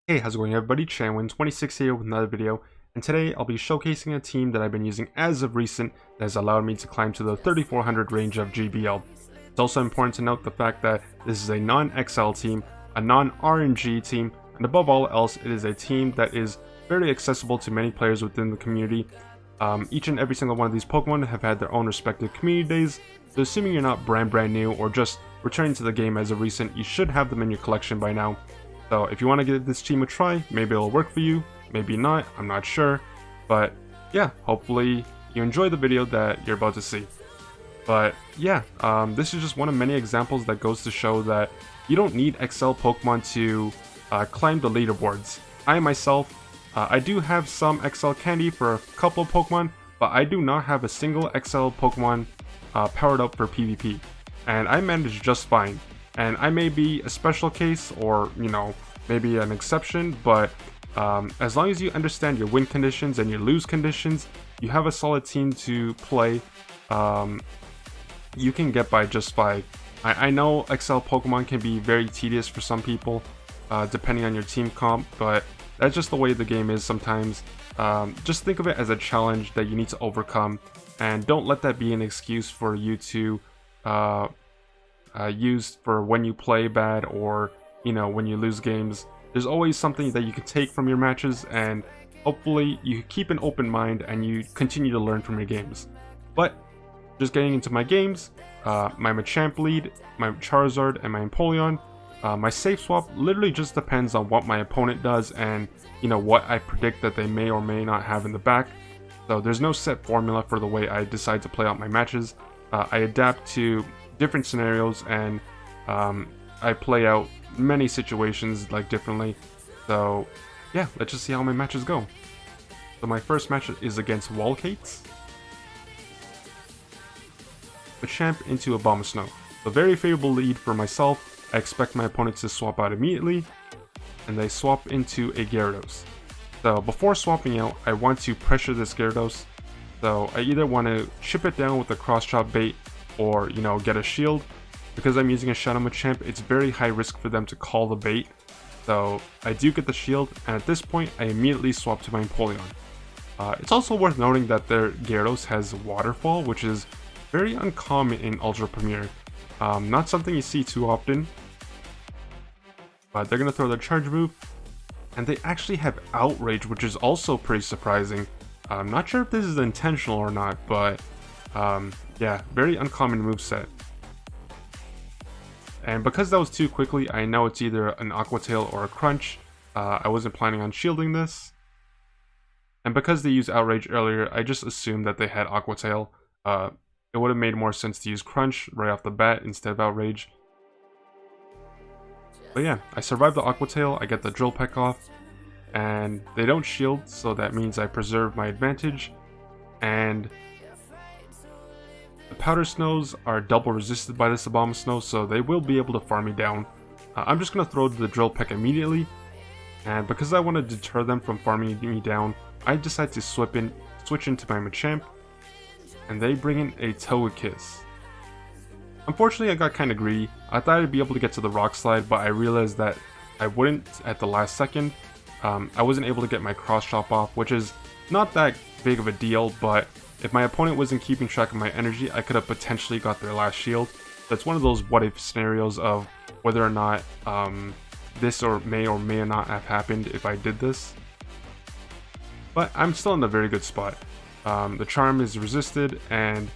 Hey, how's it going everybody? Chanwin26 here with another video, and today I'll be showcasing a team that I've been using as of recent that has allowed me to climb to the 3400 range of GBL. It's also important to note the fact that this is a non-XL team, a non-RNG team, and above all else, it is a team that is very accessible to many players within the community. Each and every single one of these Pokemon have had their own respective community days, so assuming you're not brand new or just returning to the game as of recent, you should have them in your collection by now. So if you want to give this team a try, maybe it'll work for you, maybe not, I'm not sure. But yeah, hopefully you enjoy the video that you're about to see. But yeah, this is just one of many examples that goes to show that you don't need XL Pokemon to climb the leaderboards. I myself, I do have some XL candy for a couple of Pokemon, but I do not have a single XL Pokemon powered up for PvP. And I manage just fine. And I may be a special case or, you know, maybe an exception, but as long as you understand your win conditions and your lose conditions, you have a solid team to play, you can get by just fine. I know XL Pokemon can be very tedious for some people, depending on your team comp, but that's just the way the game is sometimes. Just think of it as a challenge that you need to overcome, and don't let that be an excuse for you to used for when you play bad or, you know, when you lose games. There's always something that you can take from your matches, and hopefully you keep an open mind and you continue to learn from your games. But just getting into my games, my Machamp lead, my Charizard, and my Empoleon. My safe swap literally just depends on what my opponent does and, you know, what I predict that they may or may not have in the back. So there's no set formula for the way I decide to play out my matches. I adapt to different scenarios, and I play out many situations like differently. So yeah, let's just see how my matches go. So my first match is against Walcates. Machamp into Abomasnow. A very favorable lead for myself. I expect my opponent to swap out immediately, and they swap into a Gyarados. So before swapping out, I want to pressure this Gyarados. So I either want to chip it down with a cross chop bait, or, you know, get a shield. Because I'm using a Shadow Machamp, it's very high risk for them to call the bait. So I do get the shield, and at this point I immediately swap to my Empoleon. It's also worth noting that their Gyarados has Waterfall, which is very uncommon in Ultra Premier. Not something you see too often. But they're going to throw their charge move, and they actually have Outrage, which is also pretty surprising. I'm not sure if this is intentional or not, but yeah, very uncommon moveset. And because that was too quickly, I know it's either an Aqua Tail or a Crunch. I wasn't planning on shielding this. And because they used Outrage earlier, I just assumed that they had Aqua Tail. It would have made more sense to use Crunch right off the bat instead of Outrage. But yeah, I survived the Aqua Tail, I get the Drill Peck off, and they don't shield, so that means I preserve my advantage. And the Powder Snows are double resisted by this Abomasnow, so they will be able to farm me down. I'm just going to throw the Drill Peck immediately, and because I want to deter them from farming me down, I decide to switch into my Machamp, and they bring in a Togekiss. Unfortunately, I got kind of greedy. I thought I'd be able to get to the Rock Slide, but I realized that I wouldn't at the last second. I wasn't able to get my Cross Chop off, which is not that big of a deal, but if my opponent wasn't keeping track of my energy, I could have potentially got their last shield. That's one of those what-if scenarios of whether or not this may or may not have happened if I did this. But I'm still in a very good spot. The Charm is resisted, and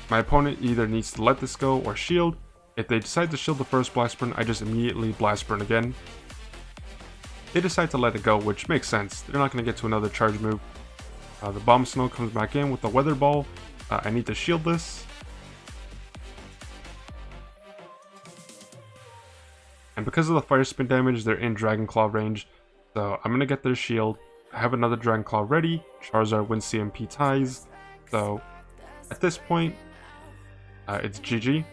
my opponent either needs to let this go or shield. If they decide to shield the first Blast Burn, I just immediately Blast Burn again. They decide to let it go, which makes sense. They're not going to get to another charge move. The Abomasnow comes back in with the Weather Ball. I need to shield this. And because of the Fire Spin damage, they're in Dragon Claw range. So I'm going to get their shield. I have another Dragon Claw ready. Charizard wins CMP ties. So at this point, it's GG.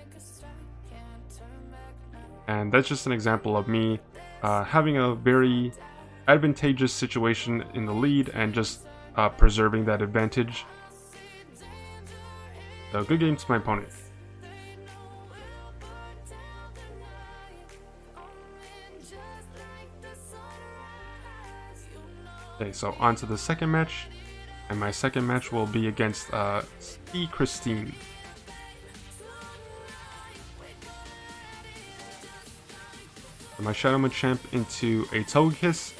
And that's just an example of me having a very advantageous situation in the lead and just preserving that advantage. So good game to my opponent. Okay, so on to the second match. And my second match will be against Christine. So my Shadow Machamp into a Togekiss.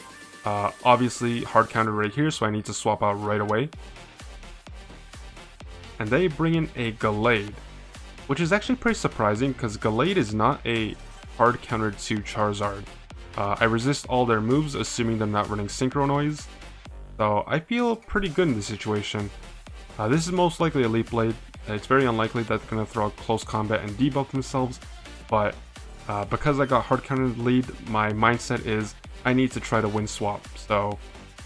Obviously hard counter right here, so I need to swap out right away. And they bring in a Gallade, which is actually pretty surprising because Gallade is not a hard counter to Charizard. I resist all their moves, assuming they're not running Synchro Noise. So I feel pretty good in this situation. This is most likely a Leaf Blade. It's very unlikely that they're going to throw out Close Combat and debuff themselves, but because I got hard countered lead, my mindset is I need to try to win swap. So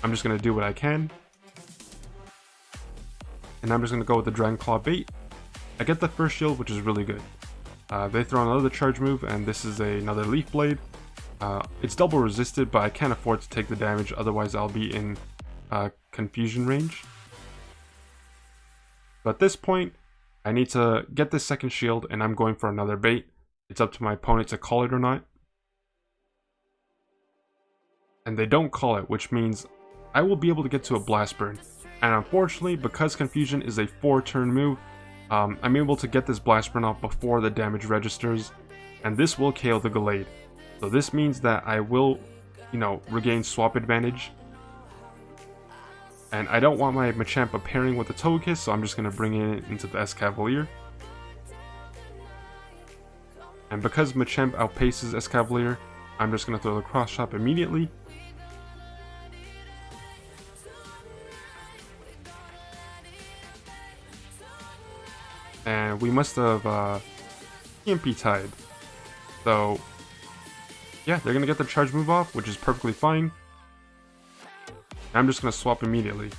I'm just going to do what I can. And I'm just going to go with the Dragon Claw bait. I get the first shield, which is really good. They throw another charge move, and this is another Leaf Blade. It's double resisted, but I can't afford to take the damage, otherwise I'll be in confusion range. But at this point, I need to get this second shield, and I'm going for another bait. It's up to my opponent to call it or not. And they don't call it, which means I will be able to get to a Blast Burn. And unfortunately, because Confusion is a 4-turn move, I'm able to get this Blast Burn off before the damage registers, and this will KO the Gallade. So this means that I will, regain swap advantage. And I don't want my Machamp pairing with the Togekiss, so I'm just going to bring it into the Escavalier. And because Machamp outpaces Escavalier, I'm just going to throw the Cross Chop immediately. And we must have EMP tied. So yeah, they're going to get the charge move off, which is perfectly fine. I'm just going to swap immediately.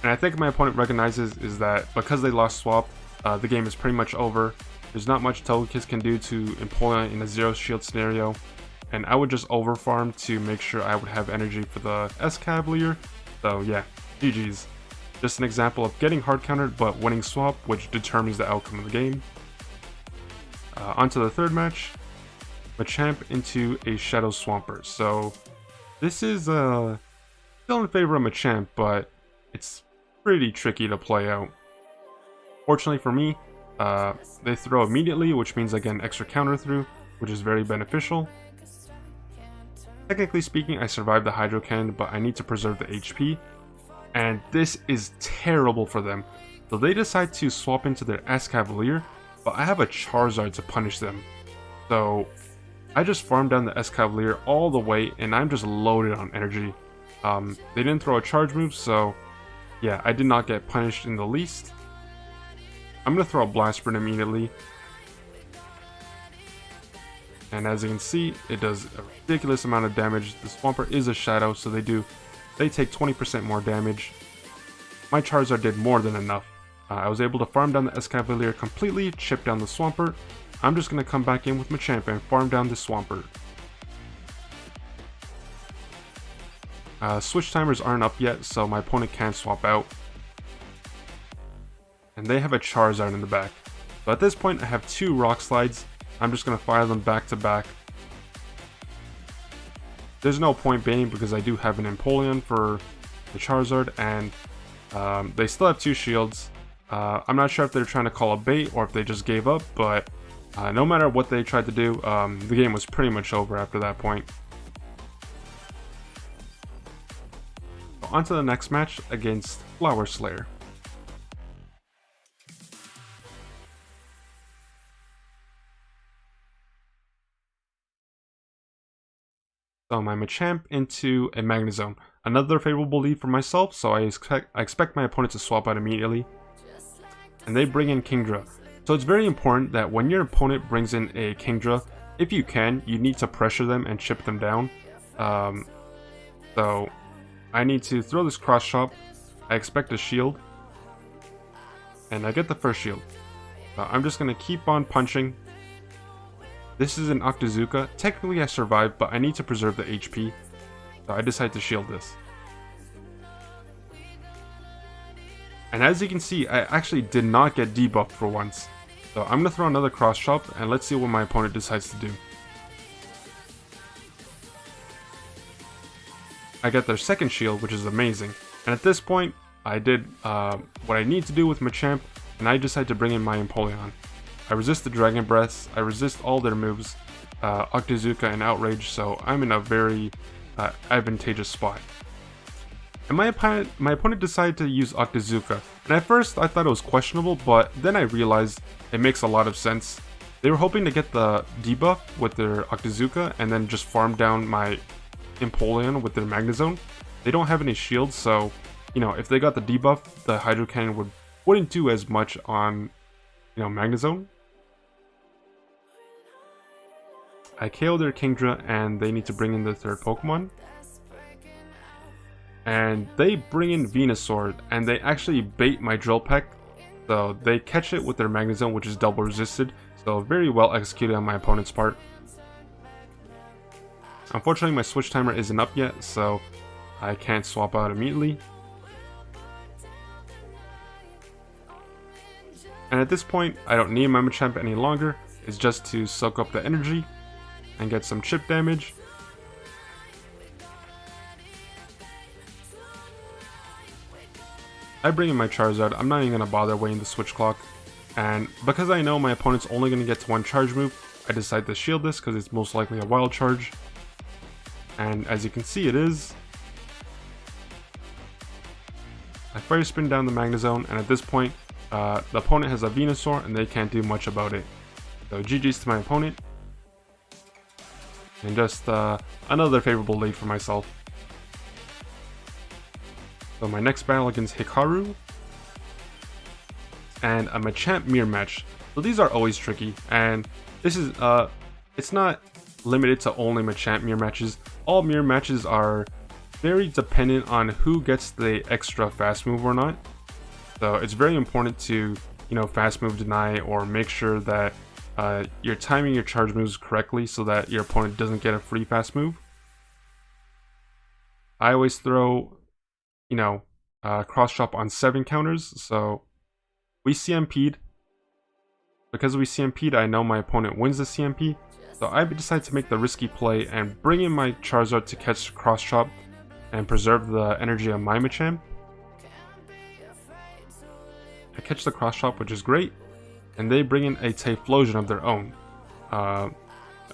And I think my opponent recognizes is that because they lost swap, the game is pretty much over. There's not much Togekiss can do to Empoleon in a zero shield scenario. And I would just overfarm to make sure I would have energy for the Escavalier. So yeah, GG's. Just an example of getting hard countered but winning swap, which determines the outcome of the game. On to the third match. Machamp into a Shadow Swampert. So this is still in favor of Machamp, but it's pretty tricky to play out. Fortunately for me, they throw immediately, which means I get an extra counter through, which is very beneficial. Technically speaking, I survived the Hydro Cannon, but I need to preserve the HP. And this is terrible for them. So they decide to swap into their Escavalier, but I have a Charizard to punish them. So I just farmed down the Escavalier all the way, and I'm just loaded on energy. They didn't throw a charge move, so yeah, I did not get punished in the least. I'm going to throw a Blast Burn immediately. And as you can see, it does a ridiculous amount of damage. The Swampert is a Shadow, so they take 20% more damage. My Charizard did more than enough. I was able to farm down the Escavalier completely, chip down the Swampert. I'm just going to come back in with Machamp and farm down the Swampert. Switch timers aren't up yet, so my opponent can't swap out. And they have a Charizard in the back. So at this point, I have 2 Rock Slides. I'm just going to fire them back to back. There's no point baiting because I do have an Empoleon for the Charizard, and they still have 2 shields. I'm not sure if they're trying to call a bait or if they just gave up, but no matter what they tried to do, the game was pretty much over after that point. So on to the next match against Flower Slayer. So my Machamp into a Magnezone. Another favorable lead for myself, so I expect my opponent to swap out immediately. And they bring in Kingdra. So it's very important that when your opponent brings in a Kingdra, if you can, you need to pressure them and chip them down. So I need to throw this Cross Chop. I expect a shield. And I get the first shield. I'm just going to keep on punching. This is an Octazooka. Technically I survived, but I need to preserve the HP. So I decide to shield this. And as you can see, I actually did not get debuffed for once. So I'm going to throw another Cross Chop, and let's see what my opponent decides to do. I get their second shield, which is amazing. And at this point, I did what I need to do with Machamp, and I decided to bring in my Empoleon. I resist the Dragon Breaths, I resist all their moves, Octazooka and Outrage, so I'm in a very advantageous spot. And my opponent decided to use Octazooka, and at first I thought it was questionable, but then I realized it makes a lot of sense. They were hoping to get the debuff with their Octazooka and then just farm down my Empoleon with their Magnezone. They don't have any shields, so you know, if they got the debuff, the Hydro Cannon wouldn't do as much on, you know, Magnezone. I KO their Kingdra, and they need to bring in their third Pokemon. And they bring in Venusaur, and they actually bait my Drill Peck. So they catch it with their Magnezone, which is double resisted. So very well executed on my opponent's part. Unfortunately, my switch timer isn't up yet, so I can't swap out immediately. And at this point, I don't need my Machamp any longer. It's just to soak up the energy and get some chip damage. I bring in my Charizard. I'm not even going to bother waiting the switch clock. And because I know my opponent's only going to get to one charge move, I decide to shield this because it's most likely a wild charge. And as you can see, it is. I Fire Spin down the Magnezone, and at this point, the opponent has a Venusaur and they can't do much about it. So GG's to my opponent. And just another favorable lead for myself. So my next battle against Hikaru. And a Machamp mirror match. So these are always tricky, and this is it's not limited to only Machamp mirror matches. All mirror matches are very dependent on who gets the extra fast move or not. So it's very important to, you know, fast move deny or make sure that you're timing your charge moves correctly so that your opponent doesn't get a free fast move. I always throw, you know, cross chop on 7 counters, so we CMP'd. Because we CMP'd, I know my opponent wins the CMP, so I decide to make the risky play and bring in my Charizard to catch cross chop and preserve the energy of my Machamp. I catch the cross chop, which is great, and they bring in a Typhlosion of their own. A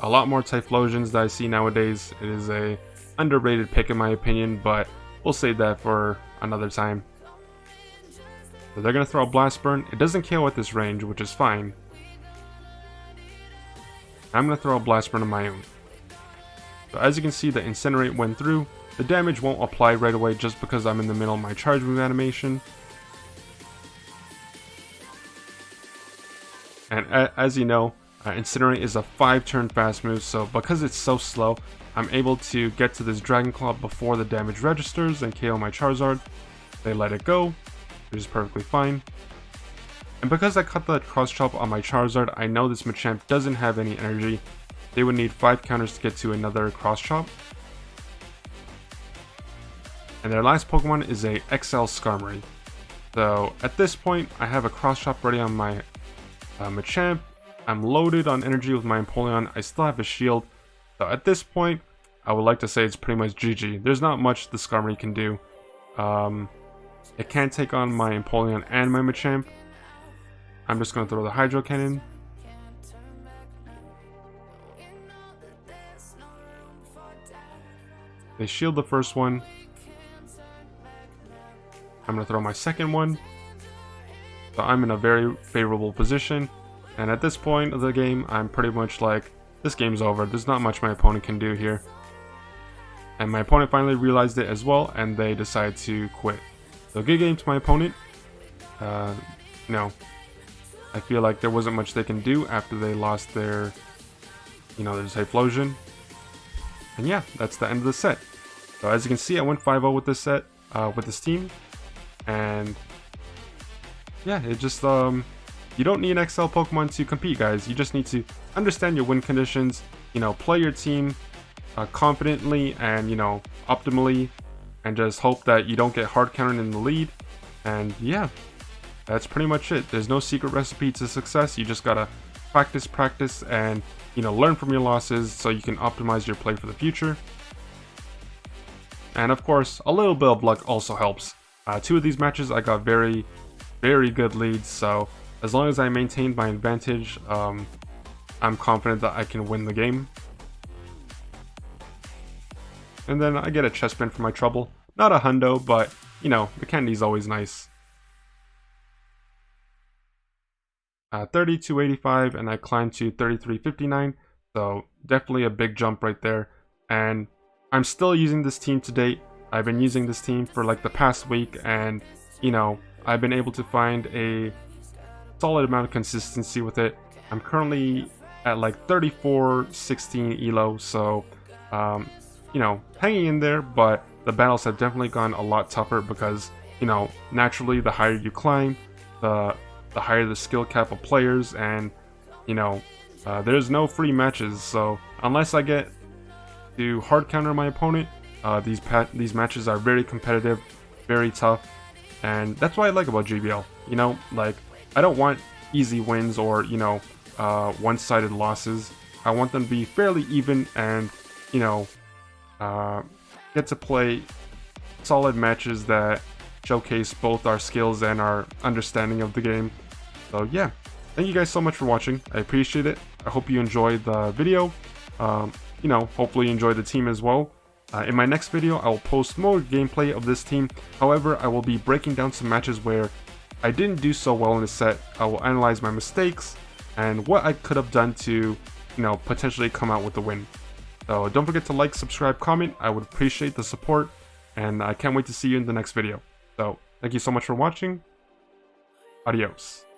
lot more Typhlosions that I see nowadays. It is a underrated pick in my opinion, but we'll save that for another time. So they're going to throw a Blast Burn. It doesn't KO at this range, which is fine. I'm going to throw a Blast Burn of my own. So as you can see, the Incinerate went through. The damage won't apply right away just because I'm in the middle of my charge move animation. And as you know, Incinerate is a 5-turn fast move, so because it's so slow, I'm able to get to this Dragon Claw before the damage registers and KO my Charizard. They let it go, which is perfectly fine. And because I cut the cross chop on my Charizard, I know this Machamp doesn't have any energy. They would need 5 counters to get to another cross chop. And their last Pokemon is a XL Skarmory. So at this point, I have a cross chop ready on my Machamp. I'm loaded on energy with my Empoleon. I still have a shield. So at this point, I would like to say it's pretty much GG. There's not much the Skarmory can do. It can't take on my Empoleon and my Machamp. I'm just going to throw the Hydro Cannon. They shield the first one. I'm going to throw my second one. So I'm in a very favorable position. And at this point of the game, I'm pretty much like, this game's over. There's not much my opponent can do here. And my opponent finally realized it as well, and they decided to quit. So good game to my opponent. No. I feel like there wasn't much they can do after they lost their, you know, their Typhlosion. And yeah, that's the end of the set. So as you can see, I went 5-0 with this set, with this team. And yeah, it just, you don't need an XL Pokemon to compete, guys. You just need to understand your win conditions, you know, play your team confidently and, you know, optimally, and just hope that you don't get hard countered in the lead. And yeah, that's pretty much it. There's no secret recipe to success. You just gotta practice, and, you know, learn from your losses so you can optimize your play for the future. and of course, a little bit of luck also helps. 2 of these matches I got very good leads, so as long as I maintain my advantage, I'm confident that I can win the game. And then I get a chest pin for my trouble. Not a hundo, but, you know, the candy's always nice. 3285, and I climbed to 3359, so definitely a big jump right there. And I'm still using this team to date. I've been using this team for like the past week, and, you know, I've been able to find a solid amount of consistency with it. I'm currently at like 34-16 elo, so you know, hanging in there, but the battles have definitely gone a lot tougher because, you know, naturally the higher you climb, the higher the skill cap of players, and, you know, there's no free matches, so unless I get to hard counter my opponent, these matches are very competitive, very tough, and that's what I like about GBL. You know, like, I don't want easy wins or, you know, one-sided losses. I want them to be fairly even and, you know, get to play solid matches that showcase both our skills and our understanding of the game. So yeah, thank you guys so much for watching. I appreciate it. I hope you enjoyed the video. You know, hopefully you enjoyed the team as well. In my next video, I will post more gameplay of this team. However, I will be breaking down some matches where I didn't do so well in the set. I will analyze my mistakes and what I could have done to, you know, potentially come out with the win. So don't forget to like, subscribe, comment. I would appreciate the support, and I can't wait to see you in the next video. So thank you so much for watching. Adios.